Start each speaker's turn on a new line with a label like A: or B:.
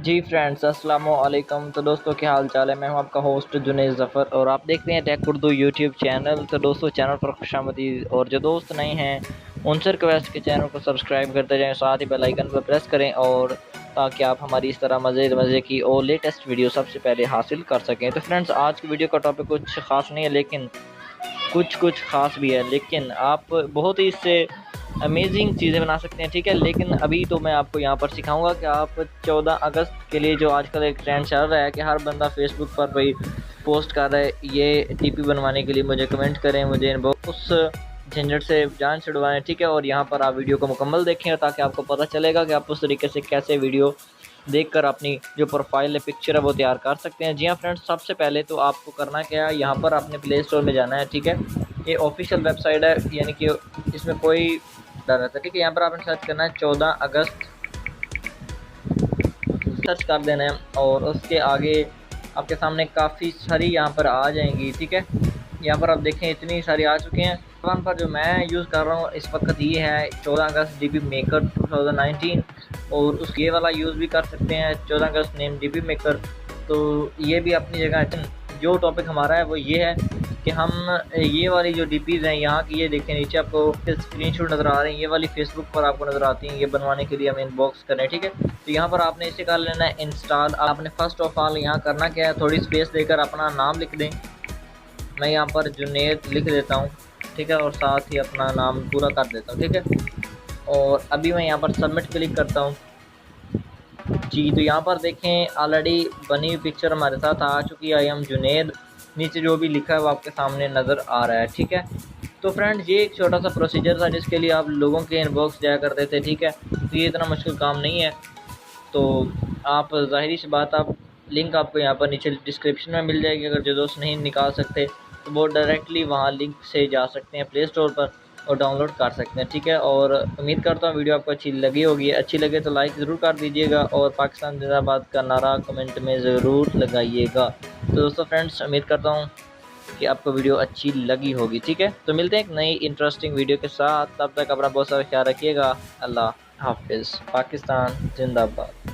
A: जी friends, अस्सलाम वालेकुम। तो दोस्तों, क्या हाल चाल है। मैं हूं आपका होस्ट जुनैद ज़फ़र और आप देखते हैं टेक उर्दू यूट्यूब चैनल। तो दोस्तों, चैनल पर खुशामदीद। और जो दोस्त नए हैं उनसे रिक्वेस्ट के चैनल को सब्सक्राइब करते जाएं, साथ ही बेल आइकन पर प्रेस करें और ताकि आप हमारी इस तरह मज़े की और लेटेस्ट वीडियो सबसे पहले हासिल कर सकें। तो फ्रेंड्स, आज की वीडियो का टॉपिक कुछ ख़ास नहीं है, लेकिन कुछ कुछ ख़ास भी है, लेकिन आप बहुत ही इससे अमेजिंग चीज़ें बना सकते हैं। ठीक है, लेकिन अभी तो मैं आपको यहाँ पर सिखाऊंगा कि आप 14 अगस्त के लिए, जो आजकल एक ट्रेंड चल रहा है कि हर बंदा फेसबुक पर भाई पोस्ट कर रहा है, ये डीपी बनवाने के लिए मुझे कमेंट करें, मुझे इनबॉक्स, उस झंझट से जान छुड़वाएं। ठीक है, और यहाँ पर आप वीडियो को मुकम्मल देखें ताकि आपको पता चलेगा कि आप उस तरीके से कैसे वीडियो देखकर अपनी जो प्रोफाइल है, पिक्चर है, वो तैयार कर सकते हैं। जी हाँ फ्रेंड्स, सबसे पहले तो आपको करना क्या है, यहाँ पर आपने प्ले स्टोर में जाना है। ठीक है, ये ऑफिशियल वेबसाइट है, यानी कि इसमें कोई डर रहता है। ठीक है, यहाँ पर आपने सर्च करना है 14 अगस्त, सर्च कर देना है और उसके आगे आपके सामने काफ़ी सारी यहाँ पर आ जाएंगी। ठीक है, यहाँ पर आप देखें इतनी सारी आ चुकी हैं। वन पर जो मैं यूज़ कर रहा हूँ इस वक्त ये है 14 अगस्त डीपी मेकर 2019, और उस ये वाला यूज़ भी कर सकते हैं 14 अगस्त नेम डीपी मेकर। तो ये भी अपनी जगह है। जो टॉपिक हमारा है वो ये है कि हम ये वाली जो डीपीज़ हैं यहाँ की, ये देखें नीचे आपको स्क्रीनशॉट नज़र आ रहे हैं, ये वाली फेसबुक पर आपको नज़र आती हैं। ये बनवाने के लिए हमें इनबॉक्स करें। ठीक है, तो यहाँ पर आपने इसे कर लेना है इंस्टॉल। आपने फर्स्ट ऑफ ऑल यहाँ करना क्या है, थोड़ी स्पेस देकर अपना नाम लिख दें। मैं यहाँ पर जुनैद लिख देता हूँ। ठीक है, और साथ ही अपना नाम पूरा कर देता हूँ। ठीक है, और अभी मैं यहाँ पर सबमिट क्लिक करता हूँ। जी, तो यहाँ पर देखें ऑलरेडी बनी हुई पिक्चर हमारे साथ आ चुकी है, आई एम जुनैद। नीचे जो भी लिखा है वो आपके सामने नज़र आ रहा है। ठीक है, तो फ्रेंड्स, ये एक छोटा सा प्रोसीजर था जिसके लिए आप लोगों के इनबॉक्स जाया करते थे। ठीक है, तो ये इतना मुश्किल काम नहीं है। तो आप ज़ाहिरी सी बात, आप लिंक आपको यहाँ पर नीचे डिस्क्रिप्शन में मिल जाएगी। अगर जो दोस्त नहीं निकाल सकते तो वो डायरेक्टली वहाँ लिंक से जा सकते हैं प्ले स्टोर पर और डाउनलोड कर सकते हैं। ठीक है, और उम्मीद करता हूँ वीडियो आपको अच्छी लगी होगी। अच्छी लगे तो लाइक ज़रूर कर दीजिएगा और पाकिस्तान जिंदाबाद का नारा कमेंट में ज़रूर लगाइएगा। तो दोस्तों फ्रेंड्स, उम्मीद करता हूँ कि आपको वीडियो अच्छी लगी होगी। ठीक है, तो मिलते हैं एक नई इंटरेस्टिंग वीडियो के साथ। तब तक अपना बहुत सारा ख्याल रखिएगा। अल्लाह हाफिज़। पाकिस्तान जिंदाबाद।